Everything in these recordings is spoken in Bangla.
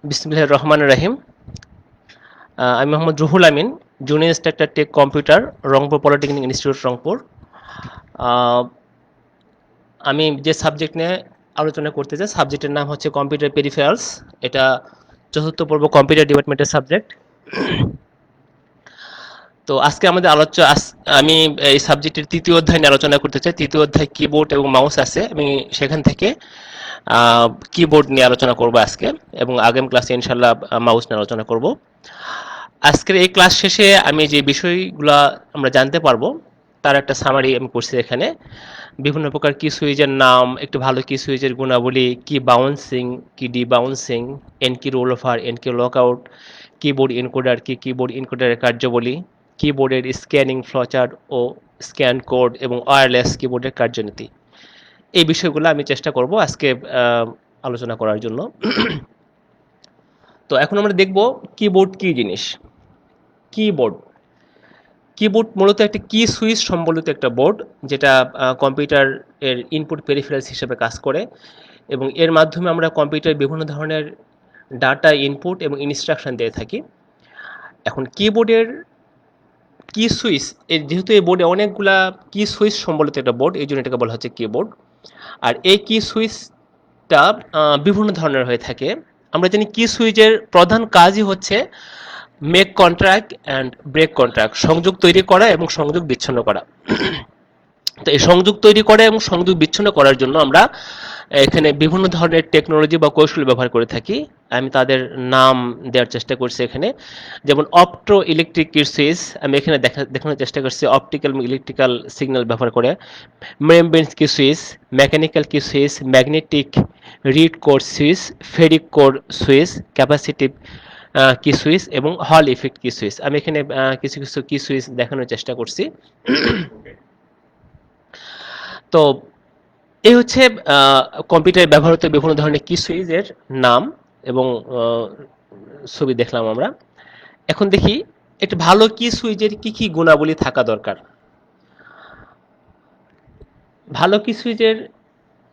বিসমিল্লাহির রহমানির রহিম। আমি Mohammad Ruhul Amin, junior instructor tech computer, Rangpur polytechnic institute, Rangpur. Ah, আমি যে সাবজেক্ট নিয়ে আলোচনা করতে চাই, সাবজেক্টের নাম হচ্ছে কম্পিউটার পেরিফেরালস। এটা চতুর্থ পর্ব কম্পিউটার ডিপার্টমেন্টের সাবজেক্ট। তো আজকে আমাদের আমি এই সাবজেক্টের তৃতীয় অধ্যায় নিয়ে আলোচনা করতে চাই। তৃতীয় অধ্যায় কিবোর্ড এবং মাউস আছে, আমি সেখান থেকে কিবোর্ড নিয়ে আলোচনা করব আজকে, এবং আগামী ক্লাসে ইনশাল্লাহ মাউস নিয়ে আলোচনা করব। আজকের এই ক্লাস শেষে আমি যে বিষয়গুলো আমরা জানতে পারবো তার একটা সামারি আমি করছি এখানে। বিভিন্ন প্রকার কি সুইচের নাম, একটু ভালো কি সুইচের গুণাবলী, কি বাউন্সিং, কি ডি বাউন্সিং, এন কি রোল ওভার, এন কি লকআউট, কিবোর্ড এনকোডার কি, কিবোর্ড এনকোডারের কার্যাবলী, কিবোর্ডের স্ক্যানিং ফ্লোচার্ট ও স্ক্যান কোড, এবং ওয়্যারলেস কিবোর্ডের কার্যনীতি। এই বিষয়গুলো আমি চেষ্টা করব আজকে আলোচনা করার জন্য। তো এখন আমরা দেখব কিবোর্ড কি জিনিস। কিবোর্ড কিবোর্ড মূলত একটা কি সুইচ সম্বলিত একটা বোর্ড, যেটা কম্পিউটার এর ইনপুট পেরিফেরালস হিসেবে কাজ করে, এবং এর মাধ্যমে আমরা কম্পিউটারে বিভিন্ন ধরনের ডাটা ইনপুট এবং ইনস্ট্রাকশন দিয়ে থাকি। এখন কিবোর্ডের কি সুইচ, যেহেতু এই বোর্ডে অনেকগুলা কি সুইচ সম্বলিত একটা বোর্ড, এই জন্য এটাকে বলা হচ্ছে কিবোর্ড। আর এই কি সুইচটা বিভিন্ন ধরনের হয়ে থাকে। আমরা জানি কি সুইচের প্রধান কাজই হচ্ছে make contract and break contract, সংযোগ তৈরি করা এবং সংযোগ বিচ্ছিন্ন করা। তো এই সংযোগ তৈরি করা এবং সংযোগ বিচ্ছিন্ন করার জন্য আমরা এখানে বিভিন্ন ধরনের টেকনোলজি বা কৌশল ব্যবহার করে থাকি। আমি তাদের নাম দেওয়ার চেষ্টা করছি এখানে। যেমন অপটো ইলেকট্রিক কি সুইচ, আমি এখানে দেখানোর চেষ্টা করছি অপটিক্যাল এবং ইলেকট্রিক্যাল সিগন্যাল ব্যবহার করে। মেমব্রেন কি সুইচ, মেকানিক্যাল কি switch, magnetic read core switch, ferric core switch, capacitive কি সুইচ এবং হল ইফেক্ট কি সুইচ। আমি এখানে কিছু কিছু কি সুইচ দেখানোর চেষ্টা করছি। তো এই হচ্ছে কম্পিউটারে ব্যবহৃত বিভিন্ন ধরনের কি সুইচের নাম এবং ছবি দেখলাম আমরা। এখন দেখি একটা ভালো কি সুইচের কি কি গুণাবলী থাকা দরকার। ভালো কি সুইচের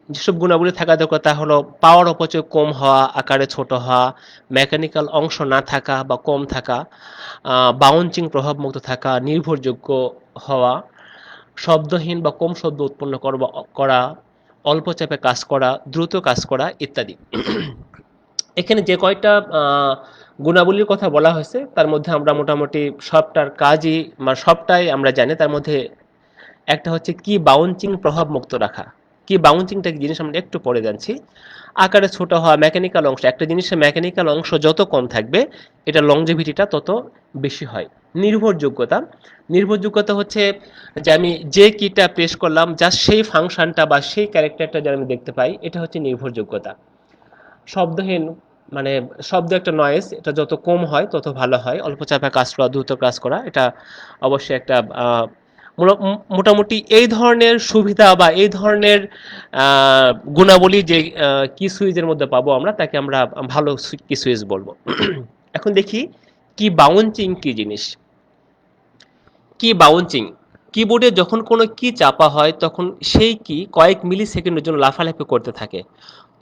যেসব গুণাবলী থাকা দরকার তা হলো পাওয়ার অপচয় কম হওয়া, আকারে ছোট হওয়া, মেকানিক্যাল অংশ না থাকা বা কম থাকা, বাউন্সিং প্রভাবমুক্ত থাকা, নির্ভরযোগ্য হওয়া, শব্দহীন বা কম শব্দ উৎপন্ন করা, অল্প চাপে কাজ করা, দ্রুত কাজ করা ইত্যাদি। এখানে যে কয়টা গুণাবলীর কথা বলা হয়েছে তার মধ্যে আমরা মোটামুটি সবটার কাজই সবটাই আমরা জানি। তার মধ্যে একটা হচ্ছে কি বাউন্সিং প্রভাব মুক্ত রাখা। কি বাউন্সিংটা কি জিনিস আমরা একটু পরে জানছি। আকারে ছোট হওয়া, মেকানিক্যাল অংশ, একটা জিনিসের মেকানিক্যাল অংশ যত কম থাকবে এটা লংজিভিটিটা তত বেশি হয়। নির্ভরযোগ্যতা, নির্ভরযোগ্যতা হচ্ছে যে আমি যে কিটা প্রেস করলাম জাস্ট সেই ফাংশনটা বা সেই ক্যারেক্টারটা যেন আমি দেখতে পাই, এটা হচ্ছে নির্ভরযোগ্যতা। শব্দহীন, মানে শব্দ একটা নয়েজ, এটা যত কম হয় তত ভালো হয়। অল্প চাপে কাজ করা, দ্রুত কাজ করা, এটা অবশ্যই একটা মোটামুটি এই ধরনের সুবিধা বা এই ধরনের গুণাবলী যে কি সুইচের মধ্যে পাবো আমরা, তাকে আমরা ভালো কি সুইচ বলবো। এখন দেখি কি বাউন্সিং কি জিনিস। কি বাউন্সিং, কিবোর্ডে যখন কোনো কি চাপা হয় তখন সেই কি কয়েক মিলি সেকেন্ডের জন্য লাফালাফি করতে থাকে।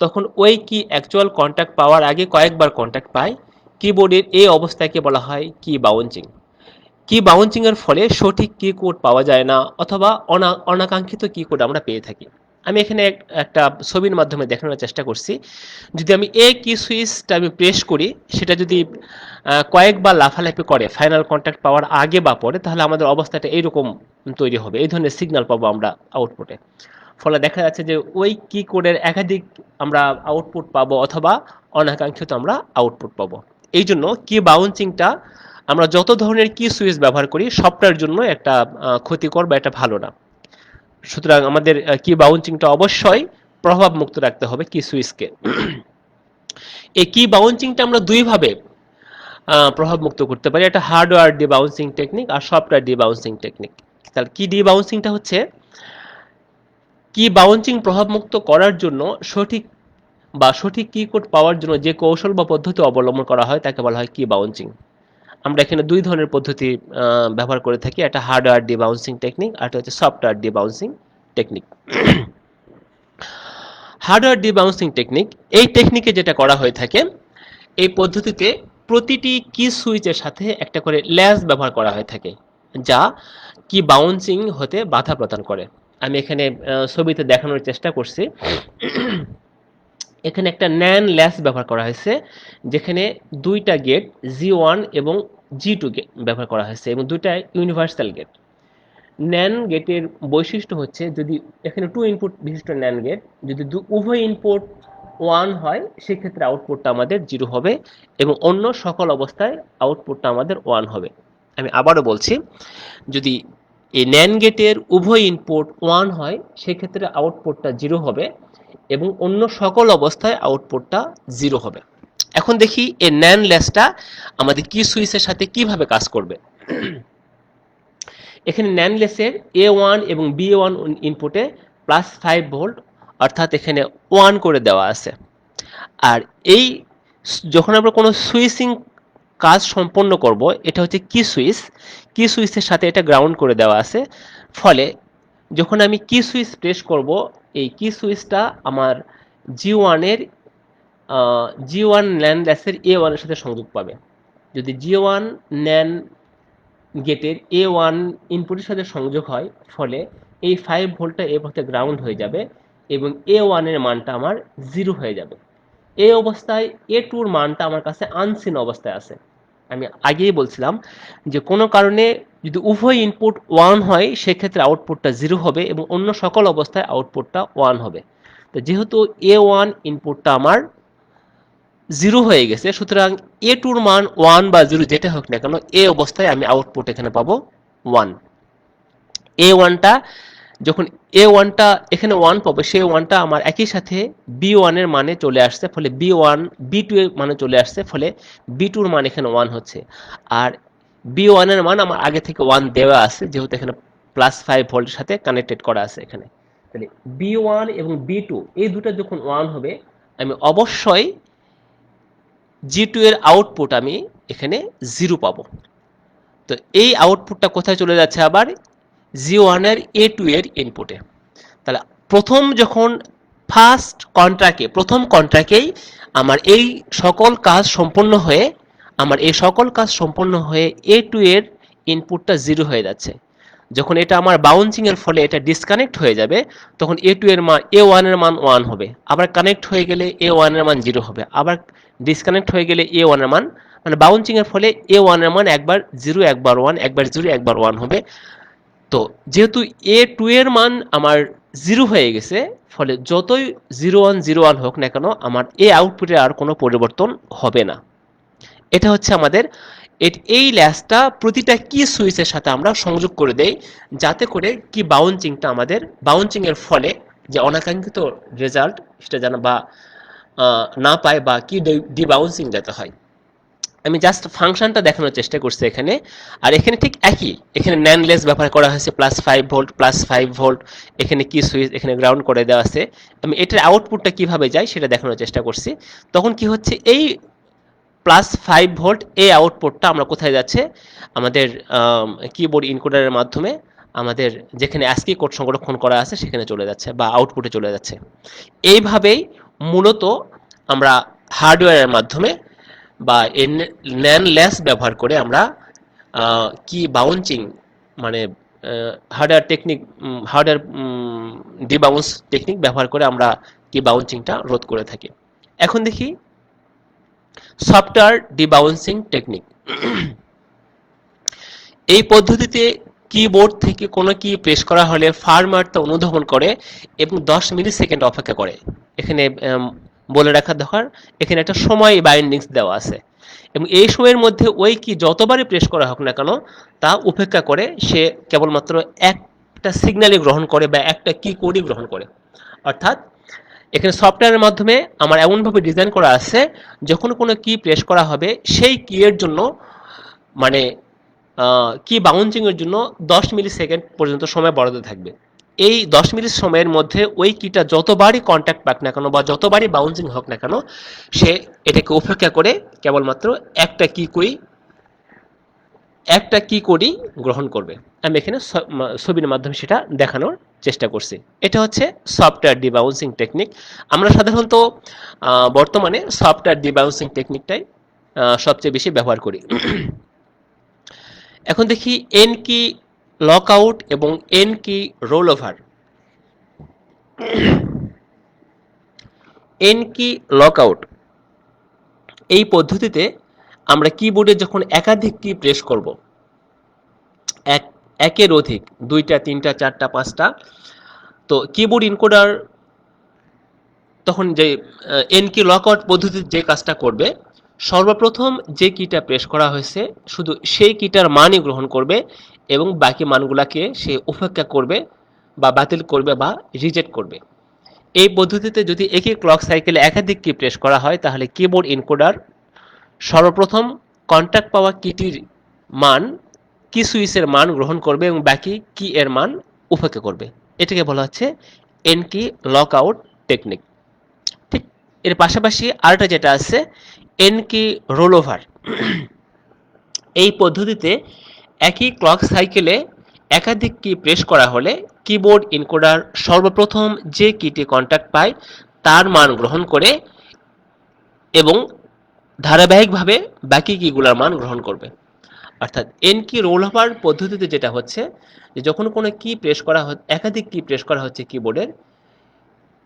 তখন ওই কি অ্যাকচুয়াল কন্ট্যাক্ট পাওয়ার আগে কয়েকবার কন্ট্যাক্ট পায়। কিবোর্ডের এই অবস্থাকে বলা হয় কি বাউন্সিং। কি বাউন্সিং এর ফলে সঠিক কি কোড পাওয়া যায় না, অথবা অনাকাঙ্ক্ষিত কি কোড আমরা পেয়ে থাকি। আমি এখানে একটা ছবির মাধ্যমে দেখানোর চেষ্টা করছি। যদি আমি এই কি সুইচটা আমি প্রেস করি, সেটা যদি কয়েকবার লাফালাফি করে ফাইনাল কন্ট্যাক্ট পাওয়ার আগে বা পরে, তাহলে আমাদের অবস্থাটা এইরকম তৈরি হবে, এই ধরনের সিগন্যাল পাবো আমরা আউটপুটে। ফলে দেখা যাচ্ছে যে ওই কি কোডের একাধিক আমরা আউটপুট পাবো, অথবা অনাকাঙ্ক্ষিত আমরা আউটপুট পাবো। এই জন্য কি বাউন্সিংটা আমরা যত ধরনের কি সুইচ ব্যবহার করি সবটার জন্য একটা ক্ষতিকর বা একটা ভালো না। সুতরাং আমাদের কি বাউন্সিংটা অবশ্যই প্রভাব মুক্ত রাখতে হবে কি সুইচকে। এই কি বাউন্সিংটা আমরা দুই ভাবে প্রভাব মুক্ত করতে পারি, একটা হার্ডওয়্যার ডি বাউন্সিং টেকনিক আর সফটওয়্যার ডি বাউন্সিং টেকনিক। তাহলে কি ডি বাউন্সিংটা হচ্ছে কি বাউন্সিং প্রভাব মুক্ত করার জন্য সঠিক কি কোড পাওয়ার জন্য যে কৌশল বা পদ্ধতি অবলম্বন করা হয় তাকে বলা হয় কি বাউন্সিং। আমরা এখানে দুই ধরনের পদ্ধতি ব্যবহার করে থাকি, একটা হার্ডওয়্যার ডি বাউন্সিং টেকনিক আর একটা হচ্ছে software D bouncing technique. Hardware D bouncing technique, এই টেকনিকে যেটা করা হয়ে থাকে, এই পদ্ধতিতে প্রতিটি কি সুইচের সাথে একটা করে ল্যাচ ব্যবহার করা হয়ে থাকে, যা কি বাউন্সিং হতে বাধা প্রদান করে। আমি এখানে ছবিতে দেখানোর চেষ্টা করছি। এখানে একটা ন্যান ল্যাচ ব্যবহার করা হয়েছে, যেখানে দুইটা গেট G1 এবং G2 ব্যবহার করা হয়েছে এবং দুইটা ইউনিভার্সাল গেট। ন্যান গেটের বৈশিষ্ট্য হচ্ছে, যদি এখানে টু ইনপুট বিশিষ্ট ন্যান গেট, যদি উভয় ইনপুট 1 হয় সেক্ষেত্রে আউটপুটটা আমাদের 0 হবে এবং অন্য সকল অবস্থায় আউটপুটটা আমাদের 1 হবে। আমি আবারও বলছি, যদি এই ন্যান গেটের উভয় ইনপুট 1 হয় সেক্ষেত্রে আউটপুটটা 0 হবে এবং অন্য সকল অবস্থায় আউটপুটটা 0 হবে। এখন দেখি এই ন্যান ল্যাচটা আমাদের কি সুইচের সাথে কিভাবে কাজ করবে। এখানে ন্যান লেসের A1 এবং B1 ইনপুটে +5 ভোল্ট, অর্থাৎ এখানে 1 করে দেওয়া আছে। আর এই যখন আমরা কোনো সুইচিং কাজ সম্পন্ন করব, এটা হচ্ছে কি সুইচ, কি সুইচের সাথে এটা গ্রাউন্ড করে দেওয়া আছে। ফলে যখন আমি কি সুইচ প্রেস করব, এই কি সুইচটা আমার G1 এর G1 ন্যান ল্যাসের A1 এর সাথে সংযোগ পাবে। যদি G1 ন্যান গেটের A1 ইনপুটের সাথে সংযোগ হয়, ফলে এই 5 ভোল্টটা এই পথে গ্রাউন্ড হয়ে যাবে এবং A1 এর মানটা আমার 0 হয়ে যাবে। এই অবস্থায় A2 এর মানটা আমার কাছে আনসিন অবস্থায় আছে। আমি আগেই বলছিলাম যে কোনো কারণে যদি উভয় ইনপুট 1 হয় সেক্ষেত্রে আউটপুটটা 0 হবে এবং অন্য সকল অবস্থায় আউটপুটটা 1 হবে। তো যেহেতু A1 ইনপুটটা আমার 0 হয়ে গেছে, সুতরাং A2 এর মান 1 বা 0 যেটা হোক না কেন, এই অবস্থায় আমি আউটপুট এখানে পাবো 1। A1টা যখন A1টা এখানে 1 পাবো, সেই 1টা আমার একই সাথে B1 এর মানে চলে আসছে, ফলে B1 B2 এর মানে চলে আসছে, ফলে B2 এর মান এখানে 1 হচ্ছে। আর B1 এর মান আমার আগে থেকে 1 দেওয়া আছে, যেহেতু এখানে +5 ভোল্টের সাথে কানেক্টেড করা আছে এখানে। তাহলে B1 এবং B2 এই দুটো যখন 1 হবে, আমি অবশ্যই G2 এর আউটপুট আমি এখানে 0 পাবো। তো এই আউটপুটটা কোথায় চলে যাচ্ছে, আবার G1 এর A2 এর ইনপুটে। তাহলে প্রথম কন্ট্রাক্টেই আমার এই সকল কাজ সম্পন্ন হয়ে A2 এর ইনপুটটা 0 হয়ে যাচ্ছে। যখন এটা আমার বাউন্সিং এর ফলে এটা ডিসকানেক্ট হয়ে যাবে, তখন A2 এর মান A1 এর মান 1 হবে, আবার কানেক্ট হয়ে গেলে A1 এর মান 0 হবে, আবার ডিসকানেক্ট হয়ে গেলে A1 এর মান, মানে বাউন্সিং এর ফলে A1 এর মান একবার 0 একবার 1, একবার 0 একবার 1 হবে। তো যেহেতু A2 এর মান আমার 0 হয়ে গেছে, ফলে যতই 0101 হোক না কেন, আমার এই আউটপুটে আর কোনো পরিবর্তন হবে না। এটা হচ্ছে আমাদের এই ল্যাচটা প্রতিটা কি সুইচের সাথে আমরা সংযোগ করে দেই, যাতে করে কি বাউন্সিংটা আমাদের বাউন্সিং এর ফলে যে অনাকাঙ্ক্ষিত রেজাল্ট সেটা যেন বা না পায়, বা কি ডিবাউন্সিং যাতে হয়। আমি জাস্ট ফাংশনটা দেখানোর চেষ্টা করছি এখানে। আর এখানে ঠিক একই, এখানে ন্যান লেস ব্যবহার করা হয়েছে, +5 ভোল্ট +5 ভোল্ট, এখানে কি সুইচ এখানে গ্রাউন্ড করে দেওয়া আছে। আমি এটার আউটপুটটা কিভাবে যায় সেটা দেখানোর চেষ্টা করছি। তখন কি হচ্ছে, এই +5 ভোল্ট এই আউটপুটটা আমরা কোথায় যাচ্ছে, আমাদের কিবোর্ড ইনকোডারের মাধ্যমে আমাদের যেখানে ASCII কোড সংরক্ষণ করা আছে সেখানে চলে যাচ্ছে বা আউটপুটে চলে যাচ্ছে। এইভাবেই মূলত আমরা হার্ডওয়্যারের মাধ্যমে বা ন্যান ল্যাচ ব্যবহার করে আমরা কি বাউন্সিং, মানে হার্ডওয়্যার ডিবাউন্স টেকনিক ব্যবহার করে আমরা কি বাউন্সিংটা রোধ করে থাকি। এখন দেখি সফটওয়্যার ডিবাউন্সিং টেকনিক। এই পদ্ধতিতে কিবোর্ড থেকে কোনো কি প্রেস করা হলে ফার্মওয়্যার তা অনুধাবন করে এবং 10 মিলি সেকেন্ড অপেক্ষা করে। এখানে বলে রাখা দরকার, এখানে একটা সময় বাইন্ডিংস দেওয়া আছে এবং এই সময়ের মধ্যে ওই কি যতবারই প্রেস করা হোক না কেন, তা উপেক্ষা করে সে কেবলমাত্র একটা সিগন্যালই গ্রহণ করে বা একটা কি কোডই গ্রহণ করে। অর্থাৎ এখানে সফটওয়্যারের মাধ্যমে আমার এমনভাবে ডিজাইন করা আছে, যখন কোনো কি প্রেস করা হবে সেই কি এর জন্য, মানে কি বাউন্সিং এর জন্য 10 মিলি সেকেন্ড পর্যন্ত সময় বরাদ্দ থাকবে। এই 10 মিনিট সময়ের মধ্যে ওই কিটা যতবারই কন্ট্যাক্ট পাক না কেন বা যতবারই বাউন্সিং হোক না কেন, সে এটাকে উপেক্ষা করে কেবলমাত্র একটা কি কোডই গ্রহণ করবে। আমি এখানে ছবির মাধ্যমে সেটা দেখানোর চেষ্টা করছি। এটা হচ্ছে সফটওয়্যার ডিবাউন্সিং টেকনিক। আমরা সাধারণত বর্তমানে সফটওয়্যার ডিবাউন্সিং টেকনিকটাই সবচেয়ে বেশি ব্যবহার করি। এখন দেখি এন কি লক আউট এবং এন কি রোল ওভার। এন কি লক আউট এই পদ্ধতিতে আমরা কিবোর্ডে যখন একাধিক কি প্রেস করব, একের অধিক 2টা 3টা 4টা 5টা, তো কিবোর্ড ইনকোডার তখন যে এন কি লক আউট পদ্ধতিতে যে কাজটা করবে, সর্বপ্রথম যে কিটা প্রেস করা হয়েছে শুধু সেই কিটার মানই গ্রহণ করবে এবং বাকি মানগুলাকে সে উপেক্ষা করবে বা বাতিল করবে বা রিজেক্ট করবে। এই পদ্ধতিতে যদি একই ক্লক সাইকেলে একাধিক কি প্রেস করা হয় তাহলে কিবোর্ড ইনকোডার সর্বপ্রথম কন্ট্যাক্ট পাওয়া কিটির মান, কি সুইচের মান গ্রহণ করবে এবং বাকি কি এর মান উপেক্ষা করবে। এটাকে বলা হচ্ছে এন কি লক আউট টেকনিক। ঠিক এর পাশাপাশি আরেকটা যেটা আছে এন কি রোল ওভার। এই পদ্ধতিতে একই ক্লক সাইকেলে একাধিক কি প্রেস করা হলে কিবোর্ড ইনকোডার সর্বপ্রথম যে কিটি কন্ট্যাক্ট পায় তার মান গ্রহণ করে এবং ধারাবাহিকভাবে বাকি কিগুলোর মান গ্রহণ করবে। অর্থাৎ এন কি রোল ওভার পদ্ধতিতে যেটা হচ্ছে যে যখন কোনো কি প্রেস করা একাধিক কি প্রেস করা হচ্ছে কিবোর্ডের,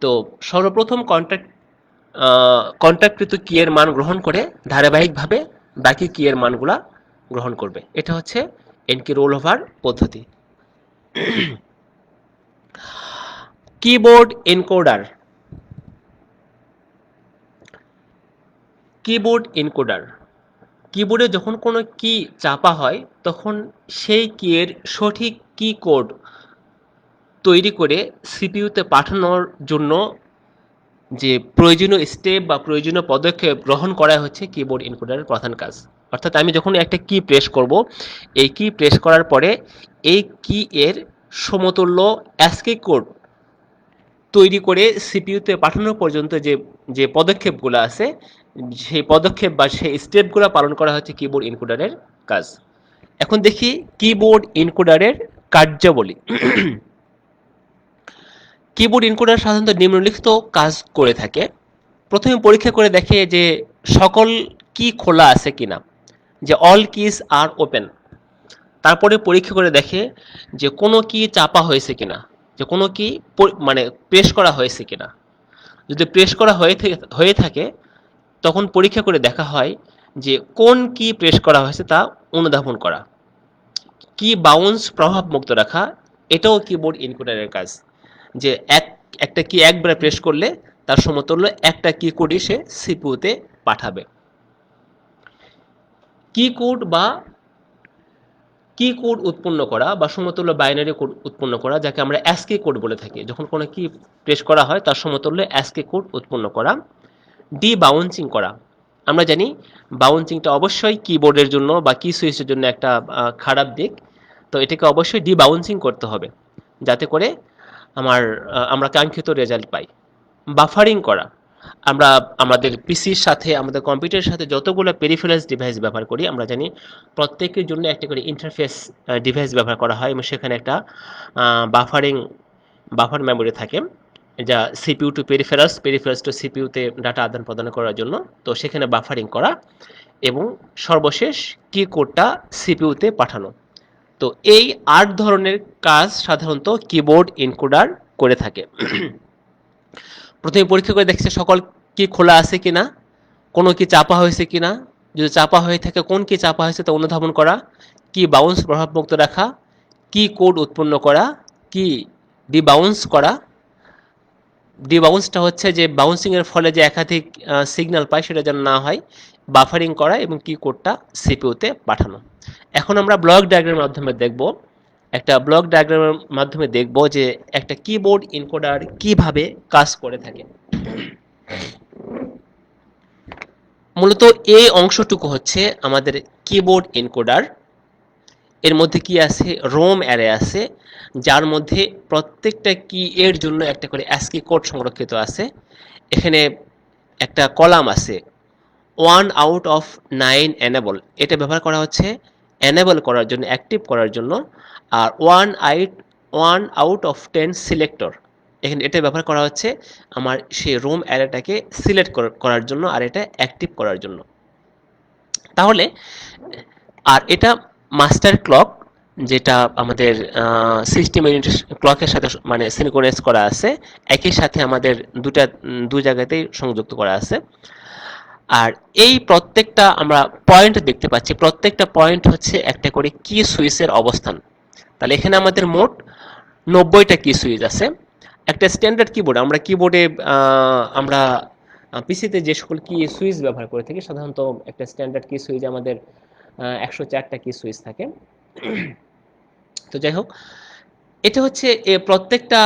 তো সর্বপ্রথম কন্ট্যাক্টকৃত কি এর মান গ্রহণ করে ধারাবাহিকভাবে বাকি কি এর মানগুলা গ্রহণ করবে। এটা হচ্ছে এন কি রোল ওভার পদ্ধতি। Keyboard encoder. কিবোর্ড এনকোডার কিবোর্ডে যখন কোনো কি চাপা হয় তখন সেই কি এর সঠিক কি কোড তৈরি করে সিপিইউতে পাঠানোর জন্য যে প্রয়োজনীয় স্টেপ বা প্রয়োজনীয় পদক্ষেপ গ্রহণ করা হচ্ছে কিবোর্ড এনকোডারের প্রধান কাজ। অর্থাৎ আমি যখন একটা কি প্রেস করব, এই কি প্রেস করার পরে এই কি এর সমতুল্য অ্যাসকি কোড তৈরি করে সিপিইউতে পাঠানো পর্যন্ত যে যে পদক্ষেপগুলো আছে, সেই পদক্ষেপ বা সেই স্টেপগুলো পালন করা হচ্ছে কিবোর্ড এনকোডারের কাজ। এখন দেখি কিবোর্ড এনকোডারের কার্যাবলী। কিবোর্ড এনকোডার সাধারণত নিম্নলিখিত কাজ করে থাকে। প্রথমে পরীক্ষা করে দেখে যে সকল কি খোলা আছে কিনা, যে অল কিজ আর ওপেন। তারপরে পরীক্ষা করে দেখে যে কোনো কি চাপা হয়েছে কিনা, যে কোনো কি মানে প্রেস করা হয়েছে কিনা। যদি প্রেস করা হয়ে থাকে তখন পরীক্ষা করে দেখা হয় যে কোন কি প্রেস করা হয়েছে তা অনুধাবন করা। কি বাউন্স প্রভাব মুক্ত রাখা, এটাও কিবোর্ড এনকোডারের কাজ। যে একটা কি একবার প্রেস করলে তার সমতুল্য একটা কি কোডই সে সিপিইউতে পাঠাবে। কি কোড বা কি কোড উৎপন্ন করা বা সমতুল্য বাইনারি কোড উৎপন্ন করা, যাকে আমরা অ্যাসকি কোড বলে থাকি। যখন কোনো কি প্রেস করা হয় তার সমতুল্য অ্যাসকি কোড উৎপন্ন করা। ডি বাউন্সিং করা। আমরা জানি বাউন্সিংটা অবশ্যই কিবোর্ডের জন্য বা কি সুইচের জন্য একটা খারাপ দিক। তো এটাকে অবশ্যই ডি বাউন্সিং করতে হবে যাতে করে আমরা কাঙ্ক্ষিত রেজাল্ট পাই। বাফারিং করা। আমরা আমাদের পিসির সাথে, আমাদের কম্পিউটারের সাথে যতগুলো পেরিফেরালস ডিভাইস ব্যবহার করি, আমরা জানি প্রত্যেকের জন্য একটা করে ইন্টারফেস ডিভাইস ব্যবহার করা হয় এবং সেখানে একটা বাফার মেমোরি থাকে যা CPU to peripherals, peripherals to সিপিইউতে ডাটা আদান প্রদান করার জন্য। তো সেখানে বাফারিং করা এবং সর্বশেষ কি কোডটা সিপিইউতে পাঠানো। তো এই 8 ধরনের কাজ সাধারণত কিবোর্ড এনকোডার করে থাকে। প্রথমে পরীক্ষা করে দেখছে সকল কি খোলা আছে কিনা, কোনো কি চাপা হয়েছে কিনা, যদি চাপা হয়ে থাকে কোন কি চাপা হয়েছে তা অনুধাবন করা, কি বাউন্স প্রভাবমুক্ত রাখা, কি কোড উৎপন্ন করা, কি ডিবাউন্স করা। ডিবাউন্সটা হচ্ছে যে বাউন্সিং এর ফলে যে একাধিক সিগন্যাল পায় সেটা যেন না হয়, বাফারিং করা এবং কি কোডটা সিপিইউতে পাঠানো। এখন আমরা ব্লক ডায়াগ্রামের মাধ্যমে দেখব, একটা ব্লক ডায়াগ্রামের মাধ্যমে দেখব যে একটা কিবোর্ড এনকোডার কিভাবে কাজ করে থাকে। মূলত এই অংশটুকু হচ্ছে আমাদের কিবোর্ড এনকোডার। এর মধ্যে কি আছে, রোম অ্যারে আছে যার মধ্যে প্রত্যেকটা কি এর জন্য একটা করে অ্যাসকি কোড সংরক্ষিত আছে। এখানে একটা কলাম আছে 1 আউট অফ 9 এনেবল, এটা ব্যবহার করা হচ্ছে এনেবল করার জন্য, অ্যাক্টিভ করার জন্য। আর 1/10 সিলেক্টর। এখানে এটা ব্যবহার করা হচ্ছে আমার সেই রোম অ্যারেটাকে সিলেক্ট করার জন্য আর এটা অ্যাক্টিভ করার জন্য। তাহলে আর এটা মাস্টার ক্লক, যেটা আমাদের সিস্টেম ইউনিট ক্লকের সাথে মানে সিনক্রোনাইজ করা আছে, একই সাথে আমাদের দুই জায়গাতেই সংযুক্ত করা আছে। আর এই প্রত্যেকটা আমরা পয়েন্ট দেখতে পাচ্ছি, প্রত্যেকটা পয়েন্ট হচ্ছে একটা করে কি সুইচের অবস্থান। তাহলে এখানে আমাদের মোট 90টা কি সুইচ আছে। একটা স্ট্যান্ডার্ড কিবোর্ড, আমরা কিবোর্ডে আমরা পিসিতে যে সকল কি সুইচ ব্যবহার করে থাকি, সাধারণত একটা স্ট্যান্ডার্ড কি সুইচ আমাদের 104টা কি সুইচ থাকে। তো যাই হোক, এটা হচ্ছে প্রত্যেকটা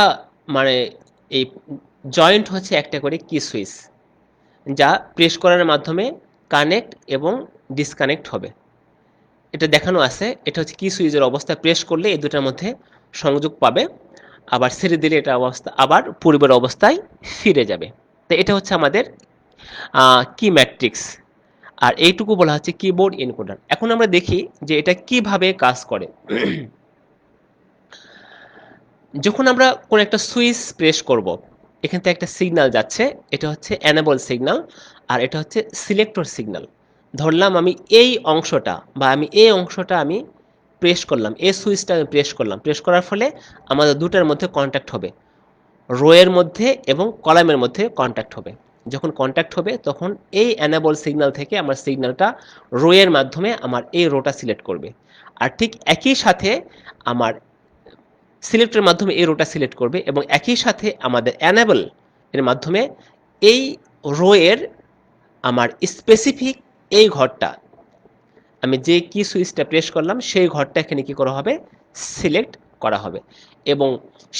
মানে এই জয়েন্ট হচ্ছে একটা করে কি সুইচ, যা প্রেস করার মাধ্যমে কানেক্ট এবং ডিসকানেক্ট হবে। এটা দেখানো আছে, এটা হচ্ছে কি সুইচের অবস্থা, প্রেস করলে এই দুটার মধ্যে সংযোগ পাবে, আবার ছেড়ে দিলে এটা অবস্থা আবার পূর্বের অবস্থায় ফিরে যাবে। তো এটা হচ্ছে আমাদের কি ম্যাট্রিক্স, আর এইটুকু বলা হচ্ছে কিবোর্ড এনকোডার। এখন আমরা দেখি যে এটা কিভাবে কাজ করে। যখন আমরা কোনো একটা সুইচ প্রেস করব, এখান থেকে একটা সিগন্যাল যাচ্ছে, এটা হচ্ছে এনেবল সিগন্যাল আর এটা হচ্ছে সিলেক্টর সিগন্যাল। ধরলাম আমি এই অংশটা বা আমি এই অংশটা আমি প্রেস করলাম, এই সুইচটা আমি প্রেস করলাম, প্রেস করার ফলে আমাদের দুটার মধ্যে কন্ট্যাক্ট হবে, রোয়ের মধ্যে এবং কলামের মধ্যে কন্ট্যাক্ট হবে। যখন কন্ট্যাক্ট হবে তখন এই এনেবল সিগন্যাল থেকে আমার সিগন্যালটা রোয়ের মাধ্যমে আমার এই রোটা সিলেক্ট করবে, আর ঠিক একই সাথে আমার সিলেক্টের মাধ্যমে এই রোটা সিলেক্ট করবে এবং একই সাথে আমাদের এনেবল এর মাধ্যমে এই রো এর আমার স্পেসিফিক এই ঘরটা, আমি যে কি সুইচটা প্রেস করলাম সেই ঘরটা এখানে কি করা হবে, সিলেক্ট করা হবে এবং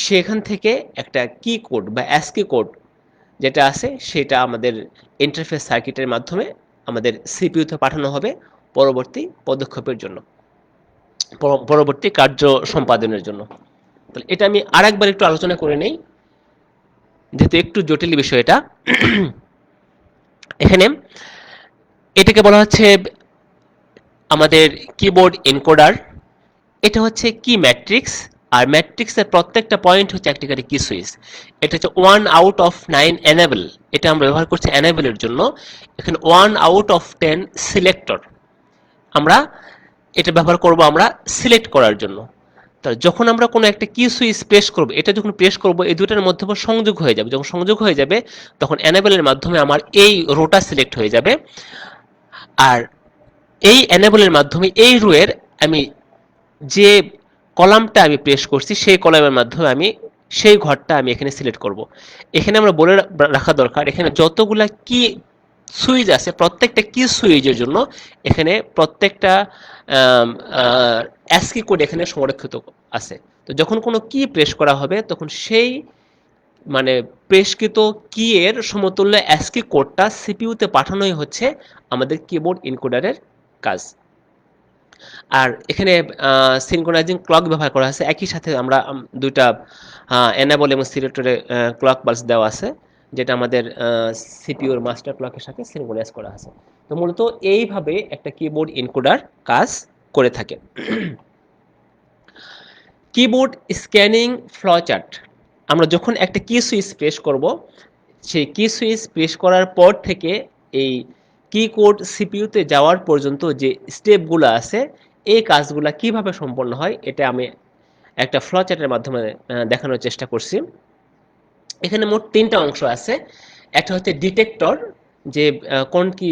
সেখান থেকে একটা কি কোড বা অ্যাসকি কোড যেটা আছে সেটা আমাদের ইন্টারফেস সার্কিটের মাধ্যমে আমাদের সিপিইউতে পাঠানো হবে পরবর্তী পদক্ষেপের জন্য, পরবর্তী কার্য সম্পাদনের জন্য। তাহলে এটা আমি আরেকবার একটু আলোচনা করে নেই, যেহেতু একটু জটিল বিষয় এটা। এখানে এটাকে বলা হচ্ছে আমাদের কিবোর্ড এনকোডার, এটা হচ্ছে কি ম্যাট্রিক্স, আর ম্যাট্রিক্সের প্রত্যেকটা পয়েন্ট হচ্ছে একটি করে কি সুইচ। এটা হচ্ছে 1/9 এনেবল, এটা আমরা ব্যবহার করছি এনেবলের জন্য। এখানে 1/10 সিলেক্টর, আমরা এটা ব্যবহার করব আমরা সিলেক্ট করার জন্য। তা যখন আমরা কোনো একটা কি সুইচ প্রেস করব, এটা যখন প্রেস করব এই দুটার মধ্যে সংযোগ হয়ে যাবে, যখন সংযোগ হয়ে যাবে তখন এনেবলের মাধ্যমে আমার এই রোটা সিলেক্ট হয়ে যাবে, আর এই এনেবলের মাধ্যমে এই রোয়ের আমি যে কলামটা আমি প্রেস করছি সেই কলামের মাধ্যমে আমি সেই ঘরটা আমি এখানে সিলেক্ট করব। এখানে আমরা বলে রাখা দরকার, এখানে যতগুলা কি সুইচ আছে প্রত্যেকটা কি সুইচের জন্য এখানে প্রত্যেকটা অ্যাসকি কোড এখানে সংরক্ষিত আছে। তো যখন কোনো কি প্রেস করা হবে তখন সেই মানে প্রেসকৃত কি এর সমতুল্য অ্যাসকি কোডটা সিপিইউতে পাঠানোই হচ্ছে আমাদের কিবোর্ড এনকোডারের কাজ। আর এখানে সিনক্রোনাইজিং ক্লক ব্যবহার করা আছে, একই সাথে আমরা দুইটা এনেবল এবং সিলেক্টরে ক্লক পালস দেওয়া আছে, যেটা আমাদের সিপিইউর মাস্টার ক্লকের সাথে সিনক্রোনাইজ করা আছে। তো মূলত এইভাবে একটা কিবোর্ড এনকোডার কাজ করে থাকে। কিবোর্ড স্ক্যানিং ফ্লোচার্ট, আমরা যখন একটা কি সুইচ প্রেস করব, সেই কি সুইচ প্রেস করার পর থেকে এই কি কোড সিপিইউতে যাওয়ার পর্যন্ত যে স্টেপগুলো আছে এই কাজগুলা কিভাবে সম্পন্ন হয় এটা আমি একটা ফ্লোচার্টের মাধ্যমে দেখানোর চেষ্টা করছি। এখানে মোট 3টা অংশ আছে। একটা হচ্ছে ডিটেক্টর, যে কোন কি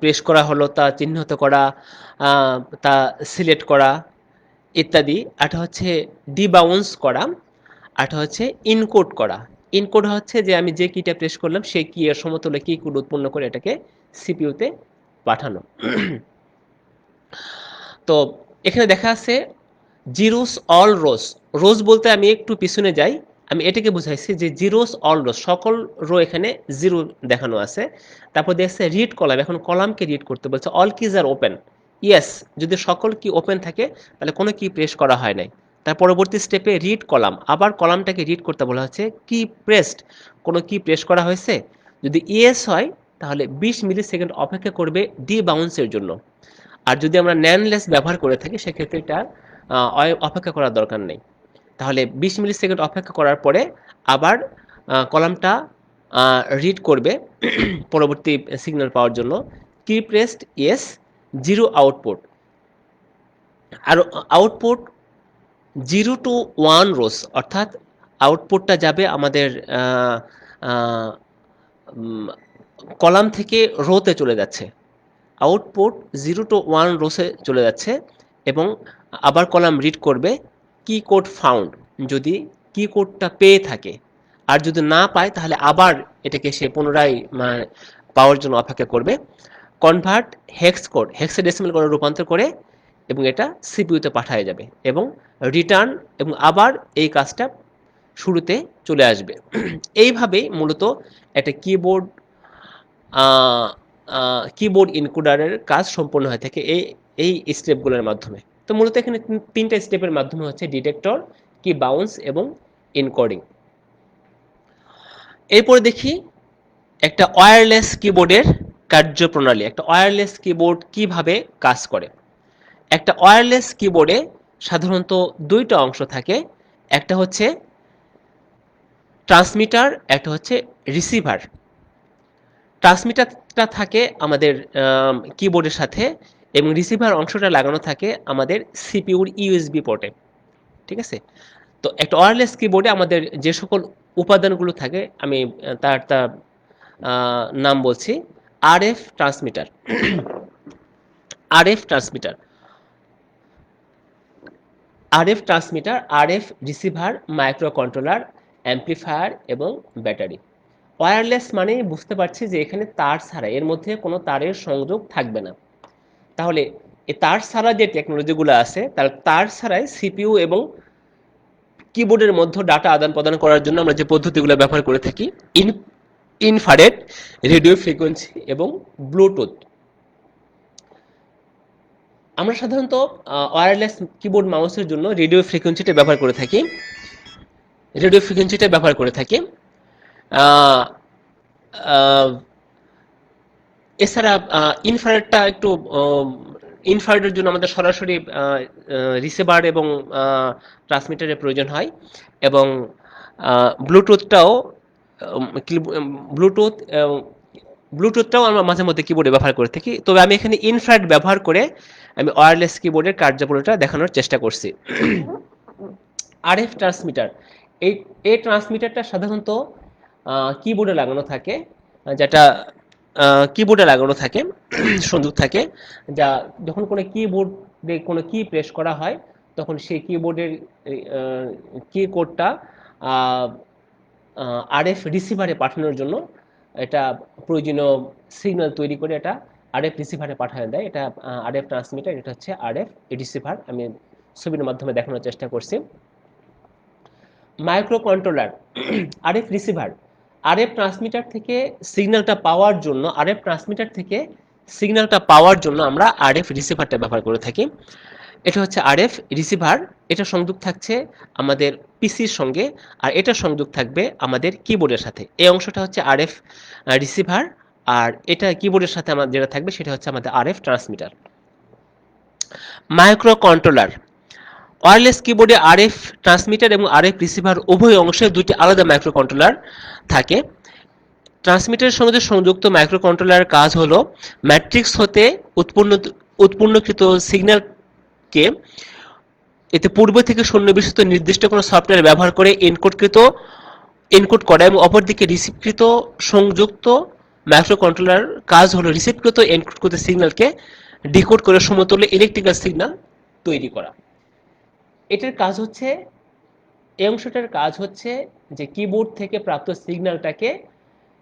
প্রেস করা হলো তা চিহ্নিত করা, তা সিলেক্ট করা ইত্যাদি। আরটা হচ্ছে ডিবাউন্স করা, আরটা হচ্ছে ইনকোড করা। ইনকোড হচ্ছে যে আমি যে কিটা প্রেস করলাম সেই কি এর সমতুল্য কি কোড উৎপন্ন করে এটাকে সিপিইউতে পাঠানো। তো এখানে দেখা আছে জিরোস অল রোস। রোজ বলতে আমি একটু পিছনে যাই, আমি এটাকে বুঝাইছি যে জিরোস অল রোজ, সকল রো এখানে জিরো দেখানো আছে। তারপর দেখছে রিড কলাম, এখন কলামকে রিড করতে বলছে। অল কিজ আর ওপেন, ইয়েস, যদি সকল কি ওপেন থাকে তাহলে কোনো কি প্রেস করা হয় নাই। তার পরবর্তী স্টেপে রিড কলাম, আবার কলামটাকে রিড করতে বলা হচ্ছে। কি প্রেসড, কোনো কি প্রেস করা হয়েছে, যদি ইয়েস হয় তাহলে 20 মিলি সেকেন্ড অপেক্ষা করবে ডি বাউন্সের জন্য। আর যদি আমরা ন্যানলেস ব্যবহার করে থাকি সেক্ষেত্রে এটা অপেক্ষা করার দরকার নেই। তাহলে 20 মিলি সেকেন্ড অপেক্ষা করার পরে আবার কলামটা রিড করবে পরবর্তী সিগন্যাল পাওয়ার জন্য। Key pressed yes, 0 output. আর আউটপুট 0 to 1 রোস, অর্থাৎ আউটপুটটা যাবে আমাদের কলাম থেকে রোতে চলে যাচ্ছে। আউটপুট 0 to 1 রোসে চলে যাচ্ছে এবং আবার কলাম রিড করবে কি কোড ফাউন্ড, যদি কি কোডটা পেয়ে থাকে। আর যদি না পায় তাহলে আবার এটাকে সে পুনরায় পাওয়ার জন্য অপেক্ষা করবে। কনভার্ট হেক্স কোড, হেক্সাডেসিমাল কোডে রূপান্তর করে এবং এটা সিপিইউতে পাঠায় যাবে এবং রিটার্ন, এবং আবার এই কাজটা শুরুতে চলে আসবে। এইভাবেই মূলত একটা কিবোর্ড ইনকোডারের কাজ সম্পন্ন হয়ে থাকে এই এই স্টেপগুলোর মাধ্যমে। তো মূলত এখানে তিনটা স্টেপের মাধ্যমে হচ্ছে ডিটেক্টর, কি বাউন্স এবং এনকোডিং। এরপরে দেখি একটা ওয়্যারলেস কিবোর্ডের কার্যপ্রণালী। একটা ওয়্যারলেস কিবোর্ড কিভাবে কাজ করে। একটা ওয়্যারলেস কিবোর্ডে সাধারণত দুইটা অংশ থাকে, একটা হচ্ছে ট্রান্সমিটার, একটা হচ্ছে রিসিভার। ট্রান্সমিটারটা থাকে আমাদের কিবোর্ডের সাথে এবং রিসিভার অংশটা লাগানো থাকে আমাদের সিপিইউর ইউএসবি পোর্টে। ঠিক আছে? তো একটা ওয়্যারলেস কিবোর্ডে আমাদের যে সকল উপাদানগুলো থাকে, আমি তার তার নাম বলছি। RF transmitter, RF transmitter, RF transmitter, RF receiver, micro controller, amplifier এবং ব্যাটারি। ওয়্যারলেস মানে বুঝতে পারছি যে এখানে তার ছাড়া, এর মধ্যে কোনো তারের সংযোগ থাকবে না। তাহলে এই তার ছাড়া যে টেকনোলজিগুলো আছে, তার তার ছাড়াই সিপিইউ এবং কিবোর্ডের মধ্যে ডাটা আদান প্রদান করার জন্য আমরা যে পদ্ধতিগুলো ব্যবহার করে থাকি, ইনফ্রারেড, রেডিও ফ্রিকোয়েন্সি এবং ব্লুটুথ। আমরা সাধারণত ওয়্যারলেস কিবোর্ড মাউসের জন্য রেডিও ফ্রিকোয়েন্সিটা ব্যবহার করে থাকি, রেডিও ফ্রিকোয়েন্সিটা ব্যবহার করে থাকি। আহ, আহ, এছাড়া ইনফ্রারেডটা একটু, ইনফ্রারেডের জন্য আমাদের সরাসরি রিসিভার এবং ট্রান্সমিটারের প্রয়োজন হয়, এবং ব্লুটুথটাও, ব্লুটুথ ব্লুটুথটাও আমরা মাঝে মধ্যে কিবোর্ডে ব্যবহার করে থাকি। তবে আমি এখানে ইনফ্রারেড ব্যবহার করে আমি ওয়্যারলেস কিবোর্ডের কার্যকারিতা দেখানোর চেষ্টা করছি। আরএফ ট্রান্সমিটার, এই এই ট্রান্সমিটারটা সাধারণত কিবোর্ডে লাগানো থাকে, যেটা কিবোর্ডে লাগানো থাকে, সংযোগ থাকে, যা যখন কোনো কিবোর্ডে কোনো কি প্রেস করা হয় তখন সেই কিবোর্ডের কি কোডটা আরএফ রিসিভারে পাঠানোর জন্য এটা প্রয়োজনীয় সিগন্যাল তৈরি করে এটা আরএফ রিসিভারে পাঠিয়ে দেয়। এটা আরএফ ট্রান্সমিটার, এটা হচ্ছে আরএফ রিসিভার। আমি ছবির মাধ্যমে দেখানোর চেষ্টা করছি। Micro controller, RF receiver, RF transmitter থেকে সিগন্যালটা পাওয়ার জন্য, আরএফ ট্রান্সমিটার থেকে সিগন্যালটা পাওয়ার জন্য আমরা আরএফ রিসিভারটা ব্যবহার করে থাকি। এটা হচ্ছে আরএফ রিসিভার, এটা সংযোগ থাকছে আমাদের পিসির সঙ্গে, আর এটা সংযোগ থাকবে আমাদের কিবোর্ডের সাথে। এই অংশটা হচ্ছে আরএফ রিসিভার, আর এটা কিবোর্ডের সাথে আমাদের যেটা থাকবে সেটা হচ্ছে আমাদের RF transmitter. Micro controller, wireless কিবোর্ডে আরএফ ট্রান্সমিটার এবং আরএফ রিসিভার উভয় অংশে দুটি আলাদা মাইক্রো কন্ট্রোলার থাকে। ট্রান্সমিটারের সঙ্গে সংযুক্ত মাইক্রো কন্ট্রোলারের কাজ হলো ম্যাট্রিক্স হতে উৎপন্নকৃত সিগন্যালকে এতে পূর্ব থেকে সন্নিবেশিত নির্দিষ্ট কোনো সফটওয়্যার ব্যবহার করে এনকোড করা, এবং অপরদিকে রিসিভকৃত সংযুক্ত মাইক্রো কন্ট্রোলার কাজ হলো রিসিভকৃত এনকোডকৃত সিগন্যালকে ডিকোড করে সমতুল্য ইলেকট্রিক্যাল সিগন্যাল তৈরি করা। এটার কাজ হচ্ছে, এই অংশটার কাজ হচ্ছে যে কিবোর্ড থেকে প্রাপ্ত সিগন্যালটাকে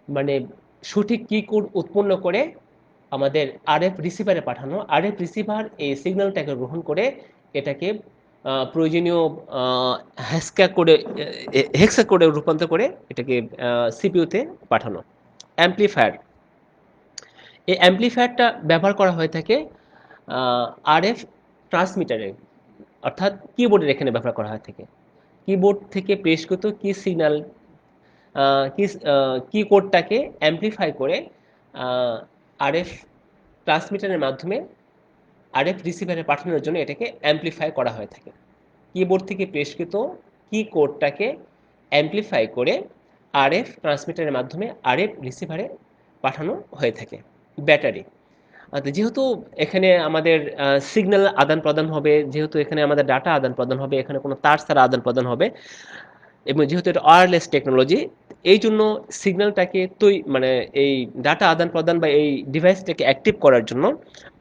মানে সঠিক কি কোড উৎপন্ন করে আমাদের আরএফ রিসিভারে পাঠানো। আরএফ রিসিভার এই সিগন্যালটাকে গ্রহণ করে এটাকে প্রয়োজনীয় হেক্সা কোডে রূপান্তর করে এটাকে সিপিইউতে পাঠানো। অ্যাম্প্লিফায়ার, এই অ্যাম্প্লিফায়ারটা ব্যবহার করা হয়ে থাকে আরএফ ট্রান্সমিটারে, অর্থাৎ কিবোর্ডের এখানে ব্যবহার করা হয়ে থাকে। কিবোর্ড থেকে পেশকৃত কি সিগন্যাল, কি কোডটাকে অ্যাম্প্লিফাই করে আরএফ ট্রান্সমিটারের মাধ্যমে আরএফ রিসিভারে পাঠানোর জন্য এটাকে অ্যাম্প্লিফাই করা হয়ে থাকে। কিবোর্ড থেকে পেশকৃত কি কোডটাকে অ্যামপ্লিফাই করে আরএফ ট্রান্সমিটারের মাধ্যমে আরএফ রিসিভারে পাঠানো হয়ে থাকে। ব্যাটারি, যেহেতু এখানে আমাদের সিগন্যাল আদান প্রদান হবে, যেহেতু এখানে আমাদের ডাটা আদান প্রদান হবে, এখানে কোনো তার ছাড়া আদান প্রদান হবে, এবং যেহেতু এটা ওয়্যারলেস টেকনোলজি, এই জন্য সিগন্যালটাকে মানে এই ডাটা আদান প্রদান বা এই ডিভাইসটাকে অ্যাক্টিভ করার জন্য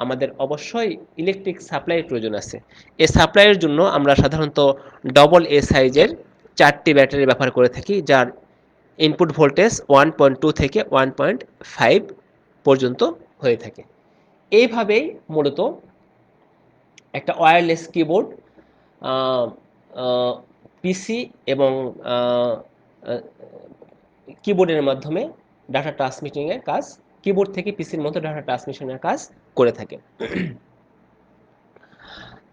আমাদের অবশ্যই ইলেকট্রিক সাপ্লাইয়ের প্রয়োজন আছে। এই সাপ্লাইয়ের জন্য আমরা সাধারণত ডবল এ সাইজের 4টি ব্যাটারি ব্যবহার করে থাকি, যার ইনপুট ভোল্টেজ 1.2 থেকে 1.5 পর্যন্ত হয়ে থাকে। এইভাবেই মূলত একটা ওয়্যারলেস কিবোর্ড পিসি এবং কিবোর্ডের মাধ্যমে ডাটা ট্রান্সমিটিংয়ের কাজ, কিবোর্ড থেকে পিসির মতো ডাটা ট্রান্সমিশনের কাজ করে থাকে।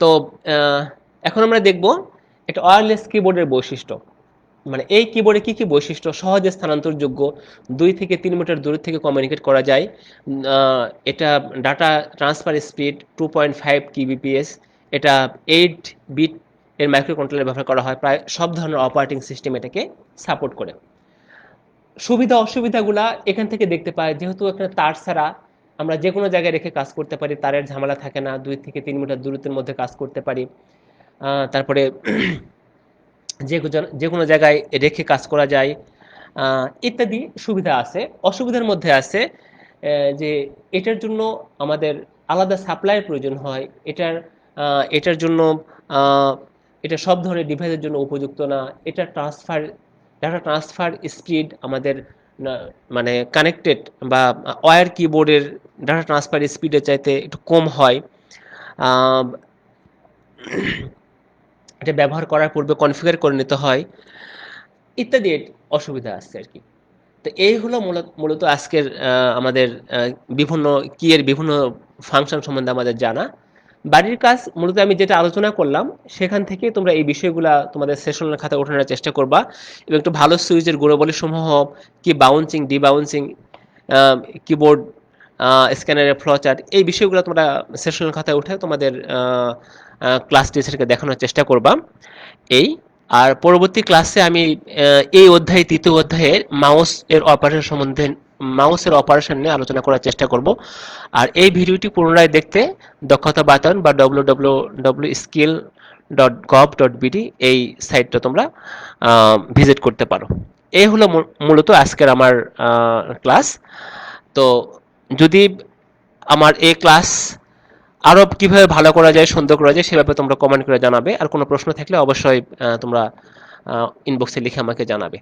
তো এখন আমরা দেখব একটা ওয়্যারলেস কিবোর্ডের বৈশিষ্ট্য, মানে এই কিবোর্ডে কি কি বৈশিষ্ট্য: সহজে স্থানান্তরযোগ্য, 2 থেকে 3 মিটার দূর থেকে কমিউনিকেট করা যায়, এটা ডাটা ট্রান্সফার স্পিড 2.5 kbps, এটা 8 বিট এর মাইক্রো কন্ট্রোলার ব্যবহার করা হয়, প্রায় সব ধরনের অপারেটিং সিস্টেম এটাকে সাপোর্ট করে। সুবিধা অসুবিধাগুলা এখান থেকে দেখতে পাই, যেহেতু এখানে তার ছাড়া আমরা যে কোনো জায়গায় রেখে কাজ করতে পারি, তারের ঝামেলা থাকে না, 2 থেকে 3 মিটার দূরত্বের মধ্যে কাজ করতে পারি। তারপরে যে কোনো জায়গায় রেখে কাজ করা যায়, ইত্যাদি সুবিধা আছে। অসুবিধার মধ্যে আছে যে এটার জন্য আমাদের আলাদা সাপ্লাইয়ের প্রয়োজন হয়, এটার জন্য এটা সব ধরনের ডিভাইসের জন্য উপযুক্ত না, এটা ডাটা ট্রান্সফার স্পিড আমাদের মানে কানেক্টেড বা ওয়্যার কিবোর্ডের ডাটা ট্রান্সফার স্পিডের চাইতে একটু কম হয়। আহ, এটা ব্যবহার করার পূর্বে কনফিগার করে নিতে হয়, ইত্যাদি অসুবিধা আছে আর কি। তো এই হলো মূলত আজকের আমাদের বিভিন্ন এর বিভিন্ন ফাংশন সম্বন্ধে আমাদের জানা। বাড়ির কাজ মূলত আমি যেটা আলোচনা করলাম সেখান থেকে তোমরা এই বিষয়গুলা তোমাদের সেশনের খাতায় ওঠানোর চেষ্টা করবা, এবং একটু ভালো সুইচের গুণাবলী সমূহ, কি বাউন্সিং ডিবাউন্সিং, কিবোর্ড স্ক্যানারের ফ্লো চার্ট, এই বিষয়গুলো তোমরা সেশনের খাতায় উঠে তোমাদের ক্লাস টিচারকে দেখানোর চেষ্টা করবা। এই আর পরবর্তী ক্লাসে আমি এই অধ্যায়, তৃতীয় অধ্যায়ের মাউসের অপারেশন নিয়ে আলোচনা করার চেষ্টা করব। আর এই ভিডিওটি পুনরায় দেখতে দক্ষতা বাতায়ন বা www.skill.gov.bd এই সাইটটা তোমরা ভিজিট করতে পারো। এই হলো মূলত আজকের আমার ক্লাস। তো যদি আমার এই ক্লাস আরো কিভাবে ভালো করা যায়, সুন্দর করা যায়, সেভাবে তোমরা কমেন্ট করে জানাবে। আর কোনো প্রশ্ন থাকলে অবশ্যই তোমরা ইনবক্সে লিখে আমাকে জানাবে।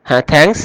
হ্যাঁ, থ্যাঙ্কস।